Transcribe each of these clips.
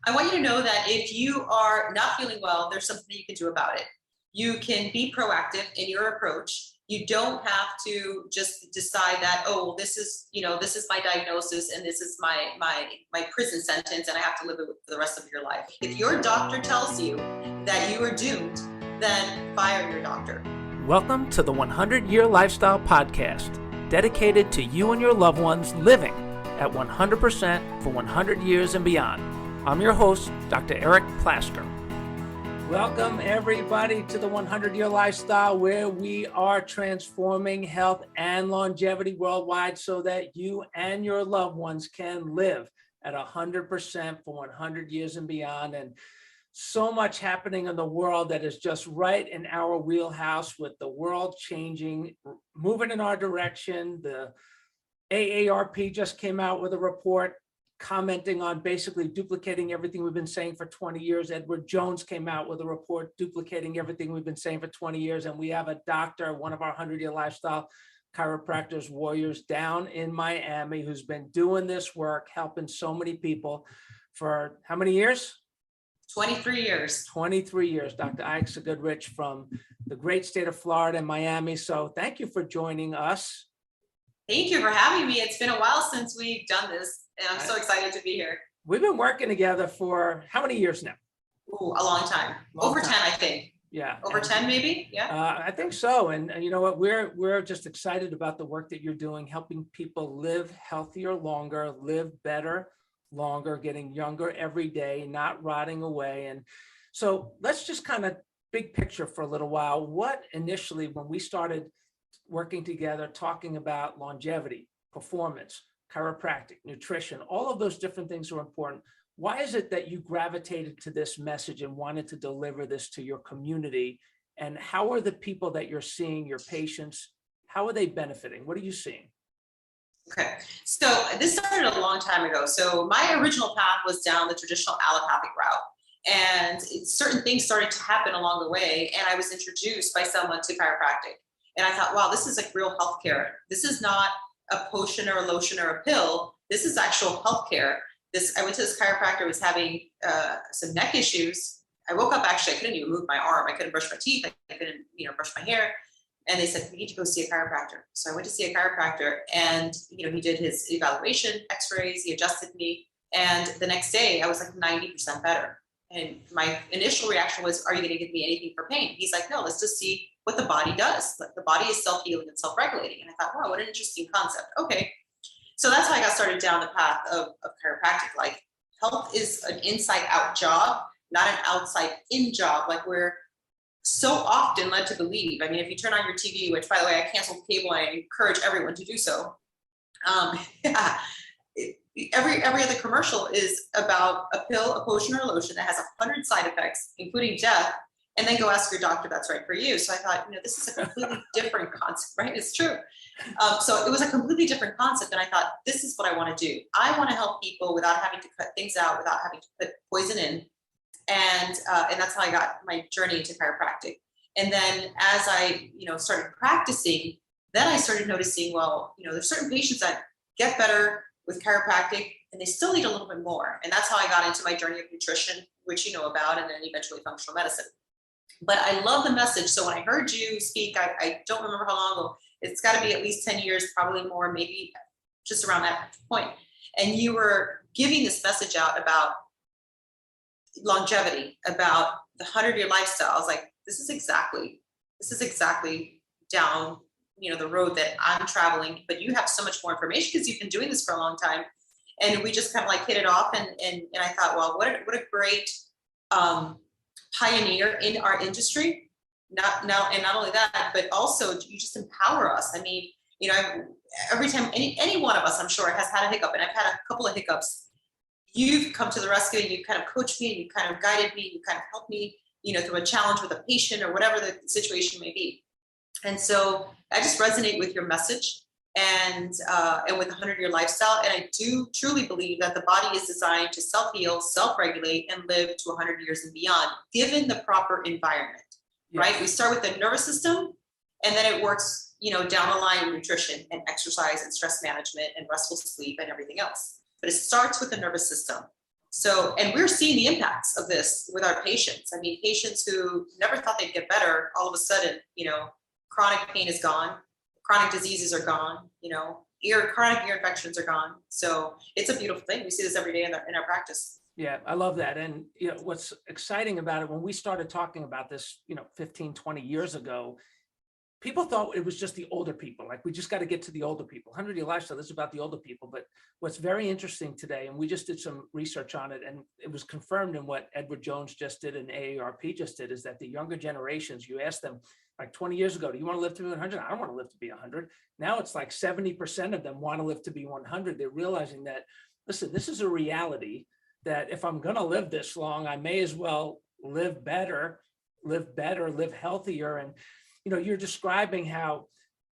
I want you to know that if you are not feeling well, there's something that you can do about it. You can be proactive in your approach. You don't have to just decide that, oh, this is my diagnosis and this is my prison sentence and I have to live it for the rest of your life. If your doctor tells you that you are doomed, then fire your doctor. Welcome to the 100-Year Lifestyle Podcast, dedicated to you and your loved ones living at 100% for 100 years and beyond. I'm your host, Dr. Eric Plaster. Welcome, everybody, to the 100-Year Lifestyle, where we are transforming health and longevity worldwide so that you and your loved ones can live at 100% for 100 years and beyond. And so much happening in the world that is just right in our wheelhouse, with the world changing, moving in our direction. The AARP just came out with a report commenting on basically duplicating everything we've been saying for 20 years. Edward Jones came out with a report duplicating everything we've been saying for 20 years. And we have a doctor, one of our 100-year lifestyle chiropractors warriors down in Miami, who's been doing this work, helping so many people for how many years? 23 years. 23 years, Dr. Aixa Goodrich from the great state of Florida and Miami. So thank you for joining us. Thank you for having me. It's been a while since we've done this, and I'm so excited to be here. We've been working together for how many years now? Ooh, a long time. Over 10, I think. Yeah. Over 10, maybe? Yeah. I think so. And you know what? We're just excited about the work that you're doing, helping people live healthier longer, live better longer, getting younger every day, not rotting away. And so let's just kind of big picture for a little while. What initially, when we started working together, talking about longevity, performance, chiropractic, nutrition, all of those different things are important. Why is it that you gravitated to this message and wanted to deliver this to your community? And how are the people that you're seeing, your patients, how are they benefiting? What are you seeing? Okay, so this started a long time ago. So my original path was down the traditional allopathic route, and certain things started to happen along the way, and I was introduced by someone to chiropractic. And I thought, wow, this is like real healthcare. This is not a potion or a lotion or a pill. This is actual healthcare. I went to this chiropractor, was having some neck issues. I woke up, actually, I couldn't even move my arm. I couldn't brush my teeth. I couldn't, brush my hair. And they said, we need to go see a chiropractor. So I went to see a chiropractor, and, he did his evaluation, x-rays, he adjusted me. And the next day I was like 90% better. And my initial reaction was, are you going to give me anything for pain? He's like, no, let's just see what the body does. The body is self-healing and self-regulating. And I thought, wow, what an interesting concept. Okay. So that's how I got started down the path of chiropractic. Like, health is an inside out job, not an outside in job. Like we're so often led to believe. I mean, if you turn on your TV, which by the way, I canceled cable and I encourage everyone to do so. Every other commercial is about a pill, a potion, or a lotion that has 100 side effects, including death. And then go ask your doctor that's right for you. So I thought, this is a completely different concept, right? It's true. So it was a completely different concept. And I thought, this is what I want to do. I want to help people without having to cut things out, without having to put poison in. And that's how I got my journey into chiropractic. And then as I, started practicing, then I started noticing, well, there's certain patients that get better with chiropractic and they still need a little bit more. And that's how I got into my journey of nutrition, which you know about, and then eventually functional medicine. But I love the message. So when I heard you speak, I don't remember how long ago, it's got to be at least 10 years, probably more, maybe just around that point. And you were giving this message out about longevity, about the 100-year lifestyle. I was like, this is exactly down, the road that I'm traveling, but you have so much more information because you've been doing this for a long time. And we just kind of like hit it off. And I thought, well, what a great, pioneer in our industry. Not only that, but also you just empower us. I mean, every time any one of us, I'm sure, has had a hiccup, and I've had a couple of hiccups, you've come to the rescue and you kind of coached me and you kind of guided me, you kind of helped me, through a challenge with a patient or whatever the situation may be. And so I just resonate with your message and with the 100-year lifestyle. And I do truly believe that the body is designed to self-heal, self-regulate, and live to 100 years and beyond, given the proper environment, yes. Right? We start with the nervous system, and then it works, down the line with nutrition and exercise and stress management and restful sleep and everything else. But it starts with the nervous system. So, and we're seeing the impacts of this with our patients. I mean, patients who never thought they'd get better, all of a sudden, chronic pain is gone, chronic diseases are gone, chronic ear infections are gone. So it's a beautiful thing. We see this every day in our practice. Yeah, I love that. And what's exciting about it, when we started talking about this, 15, 20 years ago, people thought it was just the older people. Like, we just got to get to the older people. 100-year lifestyle is about the older people. But what's very interesting today, and we just did some research on it, and it was confirmed in what Edward Jones just did and AARP just did, is that the younger generations, you ask them, like 20 years ago, do you want to live to be 100? I don't want to live to be 100. Now it's like 70% of them want to live to be 100. They're realizing that, listen, this is a reality, that if I'm going to live this long, I may as well live better, live healthier. And you're describing how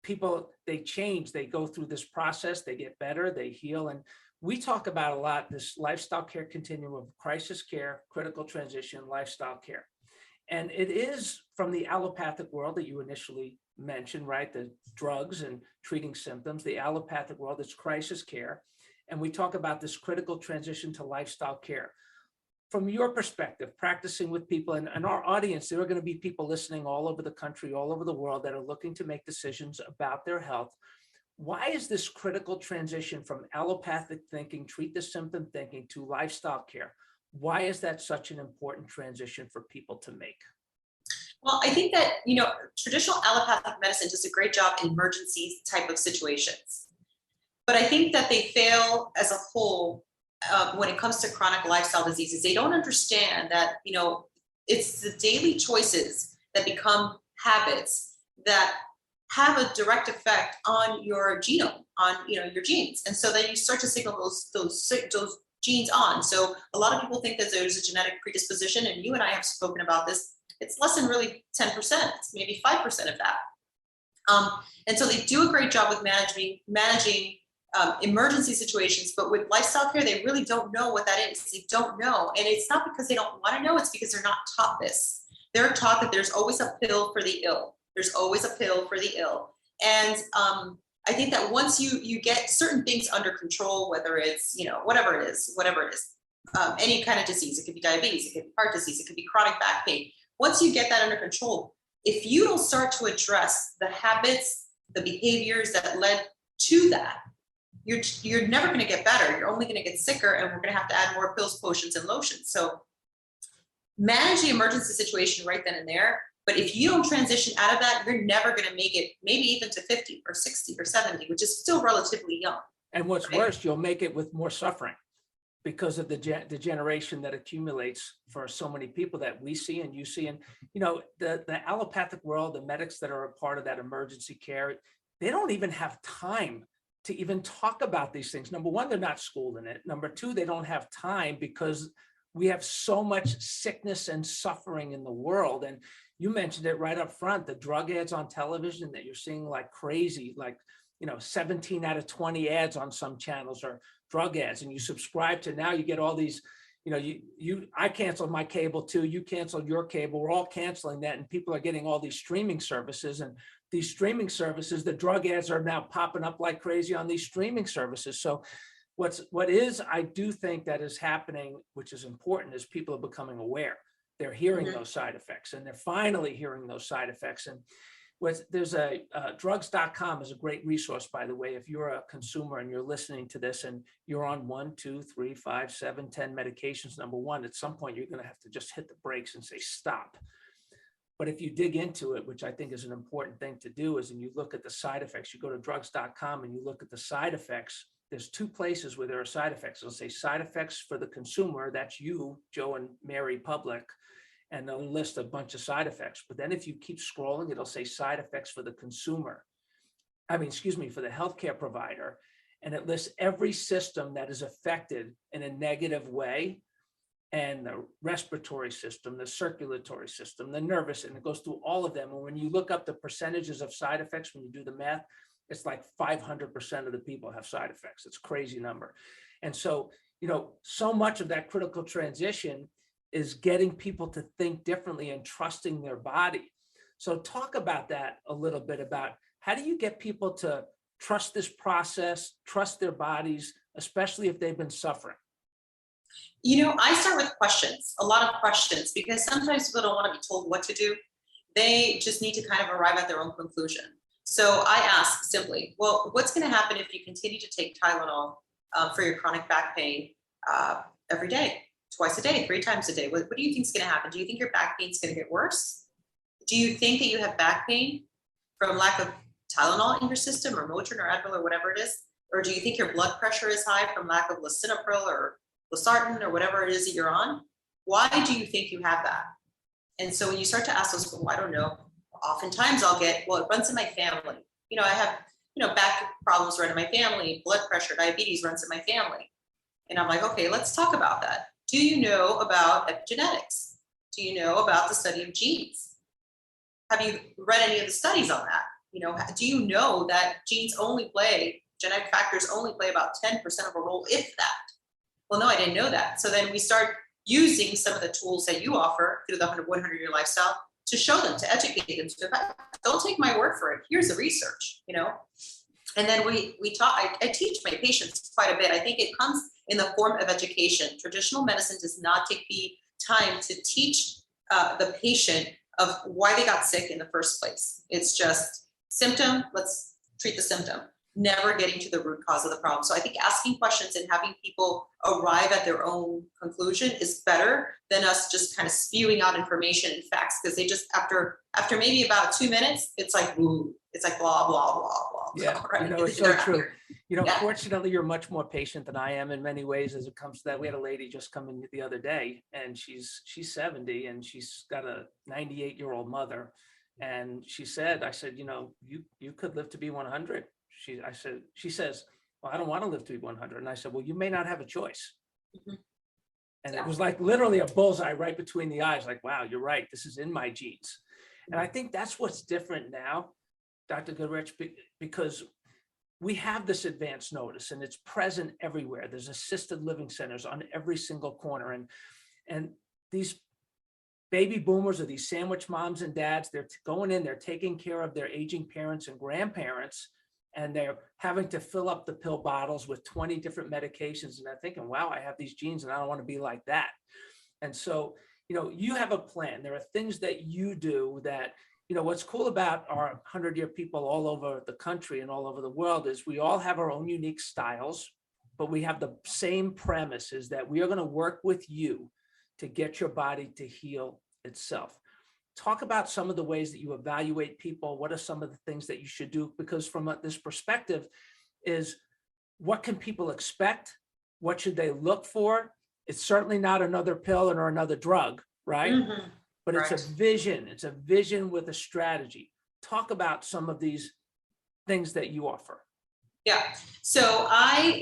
people, they change, they go through this process, they get better, they heal. And we talk about a lot this lifestyle care continuum of crisis care, critical transition, lifestyle care. And it is from the allopathic world that you initially mentioned, right? The drugs and treating symptoms, the allopathic world, it's crisis care. And we talk about this critical transition to lifestyle care. From your perspective, practicing with people and our audience, there are going to be people listening all over the country, all over the world, that are looking to make decisions about their health. Why is this critical transition from allopathic thinking, treat the symptom thinking, to lifestyle care? Why is that such an important transition for people to make? Well, I think that, traditional allopathic medicine does a great job in emergency type of situations. But I think that they fail as a whole when it comes to chronic lifestyle diseases. They don't understand that, it's the daily choices that become habits that have a direct effect on your genome, on, your genes. And so then you start to signal those genes on. So a lot of people think that there's a genetic predisposition, and you and I have spoken about this. It's less than really 10%, it's maybe 5% of that. And so they do a great job with managing emergency situations, but with lifestyle care, they really don't know what that is. They don't know. And it's not because they don't want to know, it's because they're not taught this. They're taught that there's always a pill for the ill. There's always a pill for the ill. And I think that once you get certain things under control, whether it's, whatever it is, any kind of disease, it could be diabetes, it could be heart disease, it could be chronic back pain. Once you get that under control, if you don't start to address the habits, the behaviors that led to that, you're never going to get better. You're only going to get sicker, and we're going to have to add more pills, potions, and lotions. So manage the emergency situation right then and there. But if you don't transition out of that, you're never going to make it, maybe even to 50 or 60 or 70, which is still relatively young. And what's worse, you'll make it with more suffering because of the degeneration that accumulates for so many people that we see and you see. And, the allopathic world, the medics that are a part of that emergency care, they don't even have time to even talk about these things. Number one, they're not schooled in it. Number two, they don't have time because we have so much sickness and suffering in the world. And you mentioned it right up front, the drug ads on television that you're seeing like crazy, like, 17 out of 20 ads on some channels are drug ads. And you subscribe to, now you get all these, I canceled my cable too. You canceled your cable. We're all canceling that. And people are getting all these streaming services, and these streaming services, the drug ads are now popping up like crazy on these streaming services. So I do think that is happening, which is important, is people are becoming aware. They're hearing those side effects, and they're finally hearing those side effects. And there's drugs.com is a great resource, by the way, if you're a consumer and you're listening to this and you're on 1, 2, 3, 5, 7, 10 medications. Number one, at some point, you're going to have to just hit the brakes and say, stop. But if you dig into it, which I think is an important thing to do, is, and you look at the side effects, you go to drugs.com and you look at the side effects. There's two places where there are side effects. It'll say side effects for the consumer. That's you, Joe and Mary Public. And they'll list a bunch of side effects. But then if you keep scrolling, it'll say side effects for the consumer. For the healthcare provider. And it lists every system that is affected in a negative way. And the respiratory system, the circulatory system, the nervous, and it goes through all of them. And when you look up the percentages of side effects, when you do the math, it's like 500% of the people have side effects. It's a crazy number. And so, so much of that critical transition is getting people to think differently and trusting their body. So talk about that a little bit, about how do you get people to trust this process, trust their bodies, especially if they've been suffering? I start with questions, a lot of questions, because sometimes people don't want to be told what to do. They just need to kind of arrive at their own conclusion. So I ask simply, well, what's going to happen if you continue to take Tylenol for your chronic back pain every day, twice a day, 3 times a day? What do you think is going to happen? Do you think your back pain is going to get worse? Do you think that you have back pain from lack of Tylenol in your system, or Motrin or Advil or whatever it is? Or do you think your blood pressure is high from lack of lisinopril or losartan or wwhatever it is that you're on? Why do you think you have that? And so when you start to ask those, well, I don't know, oftentimes I'll get, well, it runs in my family. I have, back problems run in my family, blood pressure, diabetes runs in my family. And I'm like, okay, let's talk about that. Do you know about epigenetics? Do you know about the study of genes? Have you read any of the studies on that? Do you know that genetic factors only play about 10% of a role, if that? Well, no, I didn't know that. So then we start using some of the tools that you offer through the 100-year lifestyle to show them, to educate them. Don't take my word for it. Here's the research, And then we talk. I teach my patients quite a bit. I think it comes in the form of education. Traditional medicine does not take the time to teach the patient of why they got sick in the first place. It's just symptom. Let's treat the symptom. Never getting to the root cause of the problem. So I think asking questions and having people arrive at their own conclusion is better than us just kind of spewing out information and facts, because they just after maybe about 2 minutes, it's like, ooh, it's like blah, blah, blah, blah. Yeah, right? it's so true. Yeah. Fortunately, you're much more patient than I am in many ways as it comes to that. We had a lady just come in the other day, and she's 70, and she's got a 98-year-old mother. And I said, you could live to be 100. She says, well, I don't want to live to be 100. And I said, well, you may not have a choice. Mm-hmm. And It was like literally a bullseye right between the eyes. Like, wow, you're right. This is in my genes. Mm-hmm. And I think that's what's different now, Dr. Goodrich, because we have this advance notice and it's present everywhere. There's assisted living centers on every single corner. And these baby boomers or these sandwich moms and dads, they're going in, they're taking care of their aging parents and grandparents, and they're having to fill up the pill bottles with 20 different medications. And they're thinking, wow, I have these genes and I don't want to be like that. And so, you have a plan. There are things that you do that, what's cool about our 100-year people all over the country and all over the world is we all have our own unique styles, but we have the same premise, is that we are going to work with you to get your body to heal itself. Talk about some of the ways that you evaluate people. What are some of the things that you should do? Because from this perspective is, what can people expect? What should they look for? It's certainly not another pill or another drug, right? Mm-hmm. But it's a vision. It's a vision with a strategy. Talk about some of these things that you offer. Yeah. So I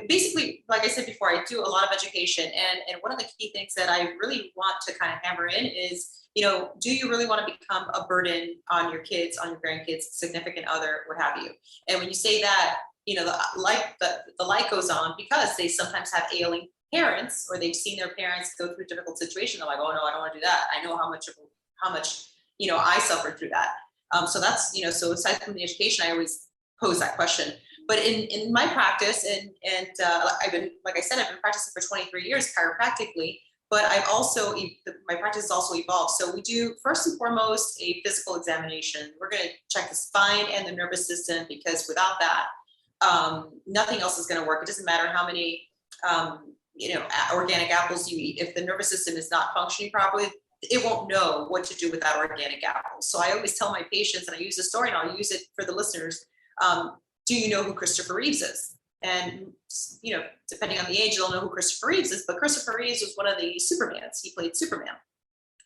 basically, like I said before, I do a lot of education. And one of the key things that I really want to kind of hammer in is, do you really want to become a burden on your kids, on your grandkids, significant other, what have you? And when you say that, the light goes on, because they sometimes have ailing parents, or they've seen their parents go through a difficult situation. They're like, oh no, I don't want to do that. I know how much I suffered through that. So that's, so aside from the education, I always pose that question. But in my practice, and I've been practicing for 23 years chiropractically, but my practice has also evolved. So we do, first and foremost, a physical examination. We're going to check the spine and the nervous system, because without that, nothing else is going to work. It doesn't matter how many, organic apples you eat. If the nervous system is not functioning properly, it won't know what to do with that organic apple. So I always tell my patients, and I use the story, and I'll use it for the listeners. Do you know who Christopher Reeves is? And, depending on the age, you'll know who Christopher Reeves is. But Christopher Reeves was one of the Supermans. He played Superman.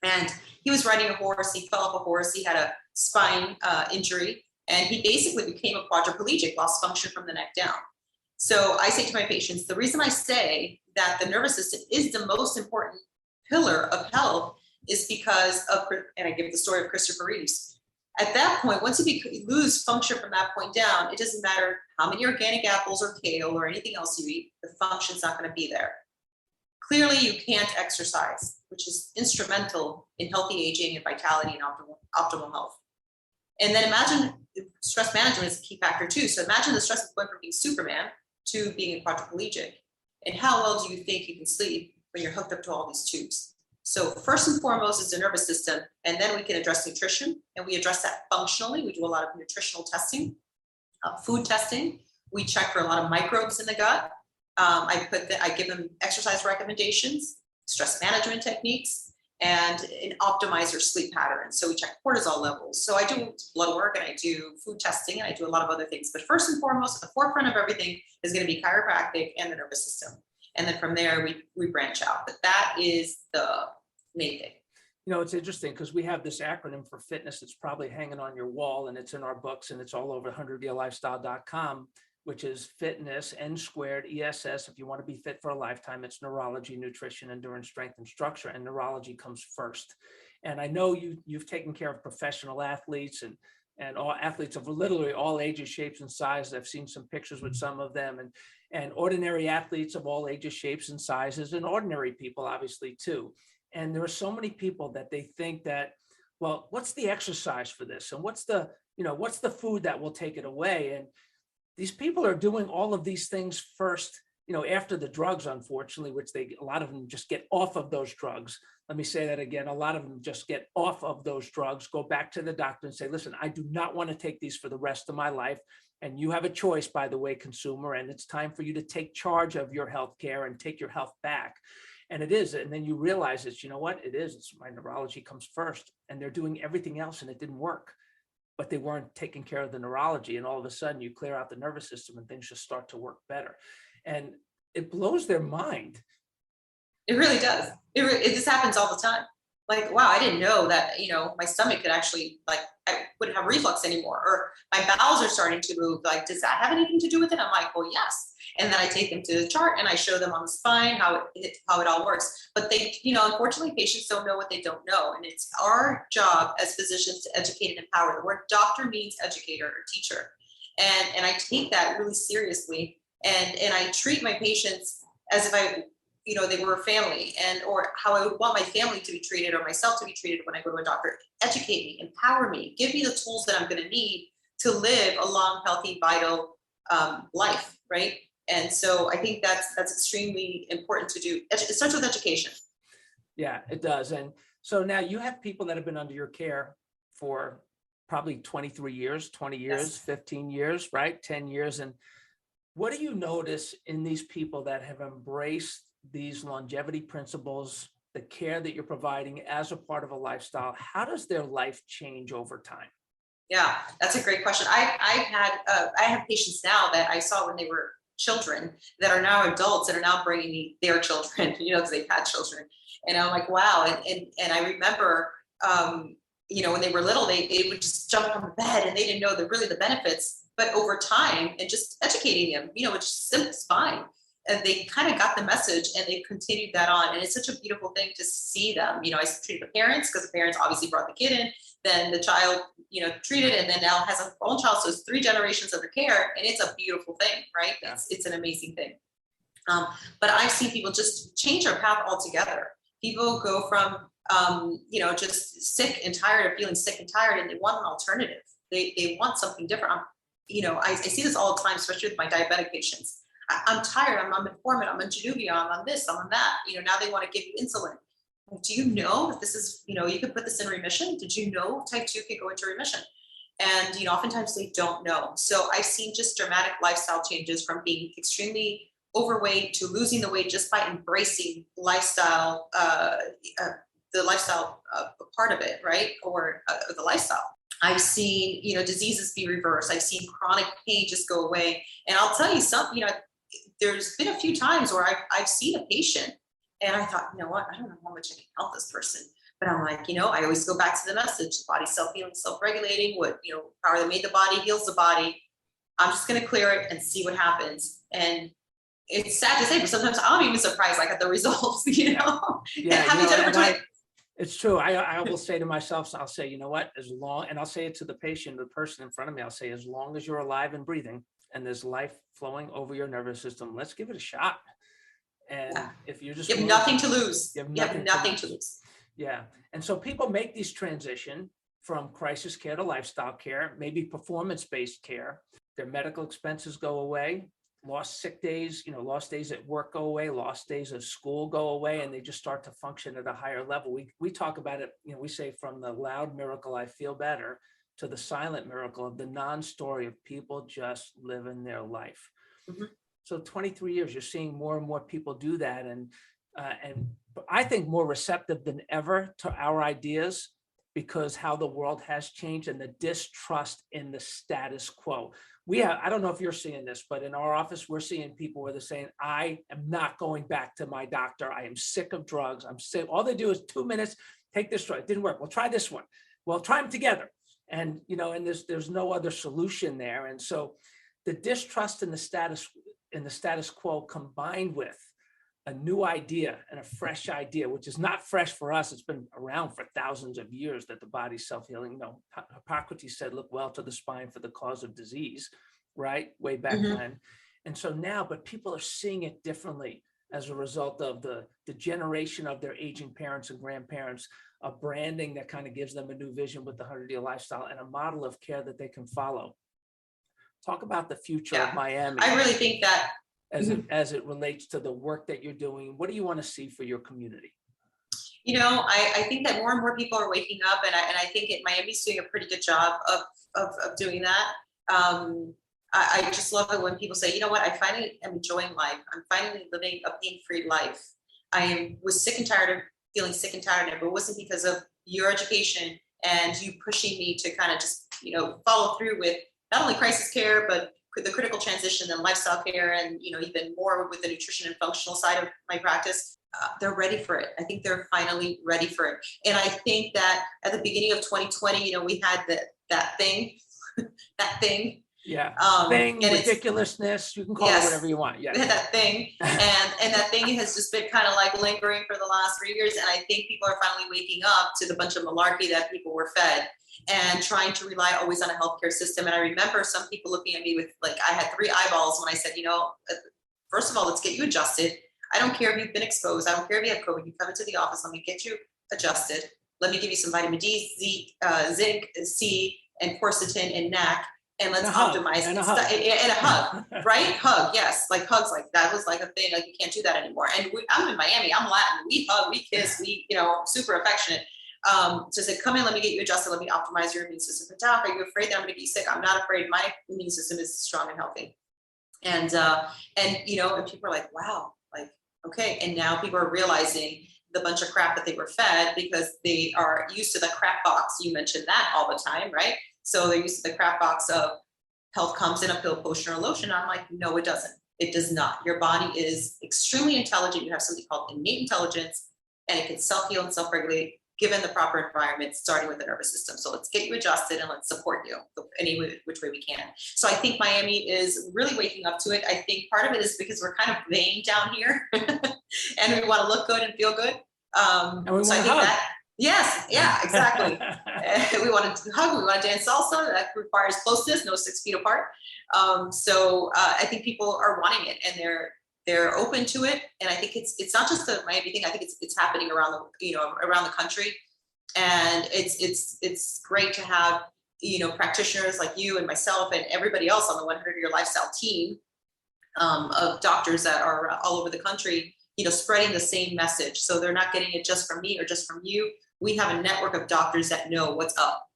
And he was riding a horse. He fell off a horse. He had a spine injury. And he basically became a quadriplegic, lost function from the neck down. So I say to my patients, the reason I say that the nervous system is the most important pillar of health is because of, and I give the story of Christopher Reeves. At that point, once you lose function from that point down, it doesn't matter how many organic apples or kale or anything else you eat, the function's not going to be there. Clearly, you can't exercise, which is instrumental in healthy aging and vitality and optimal health. And then imagine stress management is a key factor too. So imagine the stress of going from being Superman to being a quadriplegic. And how well do you think you can sleep when you're hooked up to all these tubes? So first and foremost is the nervous system, and then we can address nutrition, and we address that functionally. We do a lot of nutritional testing, food testing. We check for a lot of microbes in the gut. I give them exercise recommendations, stress management techniques, and an optimizer sleep pattern. So we check cortisol levels. So I do blood work and I do food testing and I do a lot of other things. But first and foremost, at the forefront of everything is going to be chiropractic and the nervous system. And then from there, we branch out. But that is the main thing. You know, it's interesting because we have this acronym for fitness that's probably hanging on your wall, and it's in our books, and it's all over 100yearlifestyle.com, which is fitness, N squared, ESS. If you want to be fit for a lifetime, it's neurology, nutrition, endurance, strength, and structure, and neurology comes first. And I know you've taken care of professional athletes and all athletes of literally all ages, shapes, and sizes. I've seen some pictures with some of them, and ordinary athletes of all ages, shapes, and sizes, and ordinary people, obviously, too. And there are so many people that they think that, well, what's the exercise for this? And what's the food that will take it away? And these people are doing all of these things first, after the drugs, unfortunately, which a lot of them just get off of those drugs. Let me say that again. A lot of them just get off of those drugs, go back to the doctor and say, listen, I do not want to take these for the rest of my life. And you have a choice, by the way, consumer, and it's time for you to take charge of your health care and take your health back. And it is. And then you realize it's, it's my neurology comes first, and they're doing everything else and it didn't work, but they weren't taking care of the neurology. And all of a sudden you clear out the nervous system and things just start to work better. And it blows their mind. It really does. It just happens all the time. Like, wow, I didn't know that, my stomach could actually, I wouldn't have reflux anymore, or my bowels are starting to move. Like, does that have anything to do with it? I'm like, well, yes. And then I take them to the chart and I show them on the spine how it all works. But they, unfortunately, patients don't know what they don't know. And it's our job as physicians to educate and empower. The word doctor means educator or teacher. And I take that really seriously. And I treat my patients as if they were a family, or how I would want my family to be treated or myself to be treated when I go to a doctor. Educate me, empower me, give me the tools that I'm going to need to live a long, healthy, vital life, right? And so I think that's extremely important to do. It starts with education. Yeah, it does. And so now you have people that have been under your care for probably 23 years, 20 years, yes. 15 years, right? 10 years. And what do you notice in these people that have embraced these longevity principles, the care that you're providing as a part of a lifestyle? How does their life change over time? Yeah, that's a great question. I have patients now that I saw when they were children that are now adults that are now bringing me their children, because they've had children. And I'm like, wow. And I remember, when they were little, they would just jump on the bed and they didn't know the benefits, but over time and just educating them, it's just fine. And they kind of got the message and they continued that on. And it's such a beautiful thing to see them. I treat the parents because the parents obviously brought the kid in, then the child, treated, and then now has a own child. So it's 3 generations of their care. And it's a beautiful thing, right? Yeah. It's an amazing thing. But I've seen people just change their path altogether. People go from, just sick and tired of feeling sick and tired, and they want an alternative. They want something different. I see this all the time, especially with my diabetic patients. I'm tired. I'm on metformin. I'm on Januvia. I'm on this. I'm on that. Now they want to give you insulin. Do you know that this is, you could put this in remission? Did you know type 2 can go into remission? And, oftentimes they don't know. So I've seen just dramatic lifestyle changes from being extremely overweight to losing the weight just by embracing lifestyle, the lifestyle part of it, right? Or the lifestyle. I've seen, diseases be reversed. I've seen chronic pain just go away. And I'll tell you something, there's been a few times where I've seen a patient and I thought, I don't know how much I can help this person. But I'm like, I always go back to the message, the body's self-healing, self-regulating, power that made the body heals the body. I'm just going to clear it and see what happens. And it's sad to say, but sometimes I'm even surprised, at the results, Yeah, and it's true. I will say to myself, I'll say, and I'll say it to the patient, the person in front of me, I'll say, as long as you're alive and breathing and there's life flowing over your nervous system, let's give it a shot. And if you're just, you have nothing to lose. You have nothing to lose. Yeah. And so people make these transition from crisis care to lifestyle care, maybe performance-based care. Their medical expenses go away. lost sick days, lost days at work go away, lost days of school go away, and they just start to function at a higher level. We talk about it, we say from the loud miracle, I feel better, to the silent miracle of the non-story of people just living their life. Mm-hmm. So 23 years, you're seeing more and more people do that. And I think more receptive than ever to our ideas, because how the world has changed and the distrust in the status quo. I don't know if you're seeing this, but in our office, we're seeing people where they're saying, I am not going back to my doctor. I am sick of drugs. I'm sick. All they do is 2 minutes, take this drug. It didn't work. Well, try this one. Well, try them together. And, and there's no other solution there. And so the distrust in the status quo, combined with a new idea and a fresh idea, which is not fresh for us. It's been around for thousands of years that the body's self-healing. Hippocrates said, look well to the spine for the cause of disease, right? Way back then. And so now, but people are seeing it differently as a result of the generation of their aging parents and grandparents, a branding that kind of gives them a new vision with the 100-year lifestyle and a model of care that they can follow. Talk about the future of Miami. I really think that as it relates to the work that you're doing. What do you want to see for your community? I think that more and more people are waking up, and I think Miami's doing a pretty good job of doing that. I just love it when people say, you know what, I finally am enjoying life. I'm finally living a pain-free life. Was sick and tired of feeling sick and tired of it, but it wasn't because of your education and you pushing me to kind of just, follow through with not only crisis care, but the critical transition and lifestyle care, and even more with the nutrition and functional side of my practice. They're ready for it. I think they're finally ready for it. And I think that at the beginning of 2020, we had that thing. Yeah. Thing, ridiculousness. You can call it whatever you want. Yeah. That thing. And that thing has just been kind of like lingering for the last 3 years. And I think people are finally waking up to the bunch of malarkey that people were fed and trying to rely always on a healthcare system. And I remember some people looking at me with I had 3 eyeballs when I said, first of all, let's get you adjusted. I don't care if you've been exposed. I don't care if you have COVID. You come into the office. Let me get you adjusted. Let me give you some vitamin D, zinc, C, and quercetin and NAC. And let's optimize and a hug, right? Hug, yes, hugs, that was a thing. You can't do that anymore. And I'm in Miami. I'm Latin. We hug, we kiss, we super affectionate. So say, come in, let me get you adjusted. Let me optimize your immune system. But doc, are you afraid that I'm going to be sick? I'm not afraid. My immune system is strong and healthy. And people are like, wow, okay. And now people are realizing the bunch of crap that they were fed because they are used to the crap box. You mentioned that all the time, right? So they're used to the crap box of health comes in a pill, potion, or lotion. I'm like, no, it doesn't. It does not. Your body is extremely intelligent. You have something called innate intelligence, and it can self-heal and self-regulate given the proper environment, starting with the nervous system. So let's get you adjusted and let's support you any which way we can. So I think Miami is really waking up to it. I think part of it is because we're kind of vain down here and we want to look good and feel good. And we want to hug. Yes, yeah, exactly. We want to hug, we want to dance salsa. That requires closeness, no 6 feet apart. So I think people are wanting it, and they're open to it. And I think it's not just a Miami thing. I think it's happening around the country. And it's great to have, practitioners like you and myself and everybody else on the 100-year lifestyle team of doctors that are all over the country, spreading the same message. So they're not getting it just from me or just from you. We have a network of doctors that know what's up,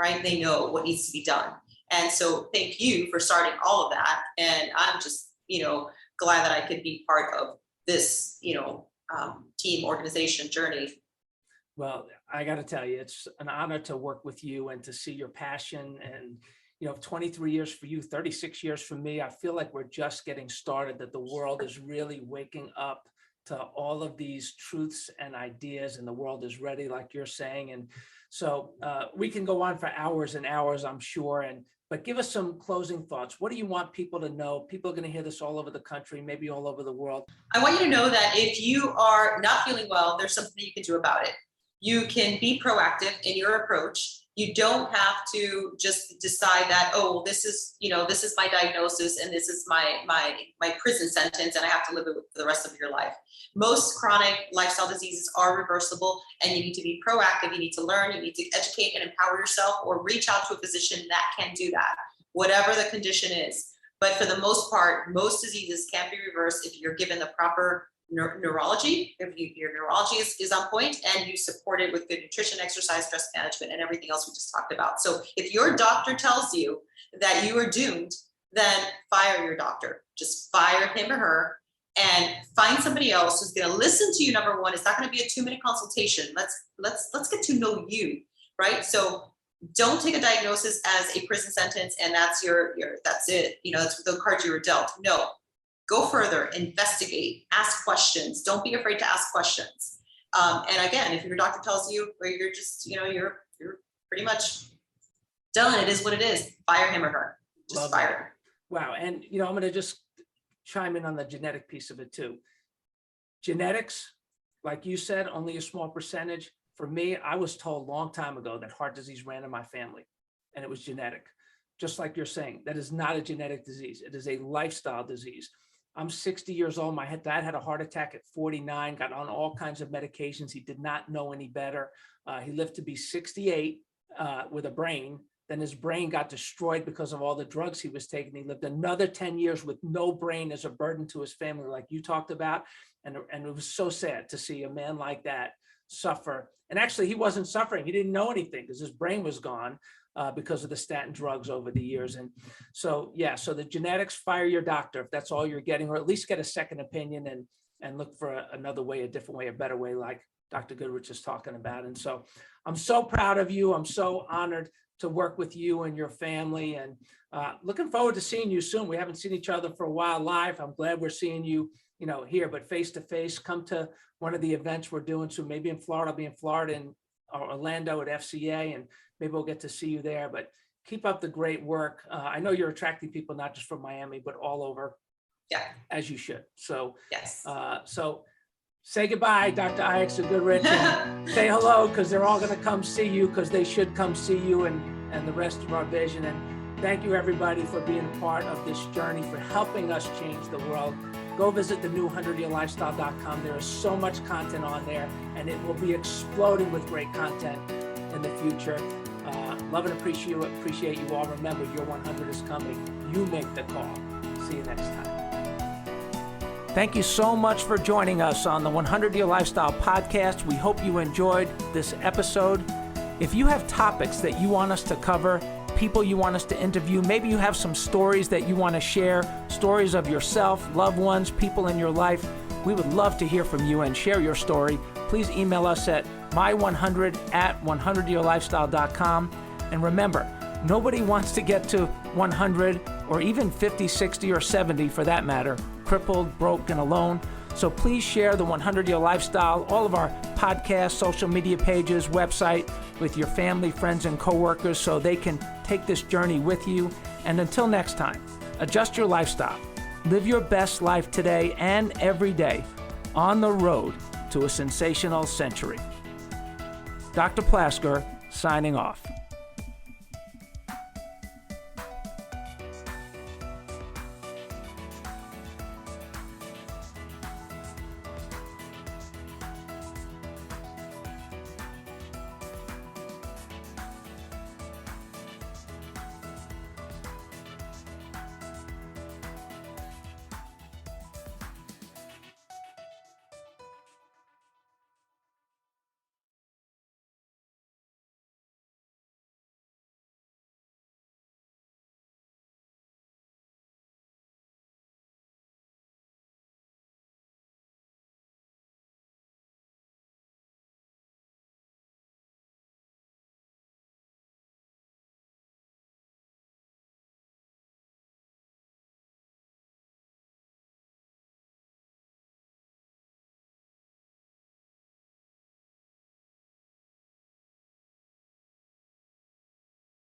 right? They know what needs to be done. And so thank you for starting all of that. And I'm just, glad that I could be part of this, team organization journey. Well, I got to tell you, it's an honor to work with you and to see your passion. And 23 years for you, 36 years for me. I feel like we're just getting started, that the world is really waking up to all of these truths and ideas, and the world is ready, like you're saying. And so we can go on for hours and hours, I'm sure. But give us some closing thoughts. What do you want people to know? People are going to hear this all over the country, maybe all over the world. I want you to know that if you are not feeling well, there's something you can do about it. You can be proactive in your approach. You don't have to just decide that, oh, well, this is my diagnosis and this is my prison sentence and I have to live it for the rest of your life. Most chronic lifestyle diseases are reversible, and you need to be proactive. You need to learn, you need to educate and empower yourself, or reach out to a physician that can do that, whatever the condition is. But for the most part, most diseases can be reversed if you're given the proper neurology, if your neurology is on point, and you support it with good nutrition, exercise, stress management, and everything else we just talked about. So if your doctor tells you that you are doomed, then fire your doctor. Just fire him or her and find somebody else who's going to listen to you. Number one, it's not going to be a 2-minute consultation. Let's get to know you, right? So don't take a diagnosis as a prison sentence and that's that's it. That's the cards you were dealt. No. Go further, investigate, ask questions. Don't be afraid to ask questions. And again, if your doctor tells you, or you're just, you're pretty much done, it is what it is. Fire him or her. Just fire her. Wow. And, I'm going to just chime in on the genetic piece of it too. Genetics, like you said, only a small percentage. For me, I was told a long time ago that heart disease ran in my family and it was genetic. Just like you're saying, that is not a genetic disease. It is a lifestyle disease. I'm 60 years old. My dad had a heart attack at 49, got on all kinds of medications. He did not know any better. He lived to be 68 with a brain. Then his brain got destroyed because of all the drugs he was taking. He lived another 10 years with no brain as a burden to his family, like you talked about. And it was so sad to see a man like that suffer. And actually, he wasn't suffering. He didn't know anything because his brain was gone. Because of the statin drugs over the years. And so, so the genetics, fire your doctor if that's all you're getting, or at least get a second opinion and look for another way, a different way, a better way, like Dr. Goodrich is talking about. And so I'm so proud of you. I'm so honored to work with you and your family, and looking forward to seeing you soon. We haven't seen each other for a while live. I'm glad we're seeing you, here, but face to face. Come to one of the events we're doing soon, maybe in Florida. I'll be in Florida and Orlando at FCA, and maybe we'll get to see you there. But keep up the great work. I know you're attracting people not just from Miami, but all over. Yeah, as you should. So yes. So say goodbye, Dr. Aixa Goodrich, and say hello, because they're all going to come see you, because they should come see you and the rest of our vision. And thank you, everybody, for being a part of this journey, for helping us change the world. Go visit the new 100yearlifestyle.com. There is so much content on there, and it will be exploding with great content in the future. Love and appreciate you all. Remember, your 100 is coming. You make the call. See you next time. Thank you so much for joining us on the 100 Year Lifestyle Podcast. We hope you enjoyed this episode. If you have topics that you want us to cover, people you want us to interview, maybe you have some stories that you want to share, stories of yourself, loved ones, people in your life, we would love to hear from you and share your story. Please email us at my100@100yearlifestyle.com. And remember, nobody wants to get to 100 or even 50, 60, or 70 for that matter, crippled, broke, and alone. So please share the 100 Year Lifestyle, all of our podcasts, social media pages, website with your family, friends, and coworkers so they can take this journey with you. And until next time, adjust your lifestyle. Live your best life today and every day on the road to a sensational century. Dr. Plasker signing off.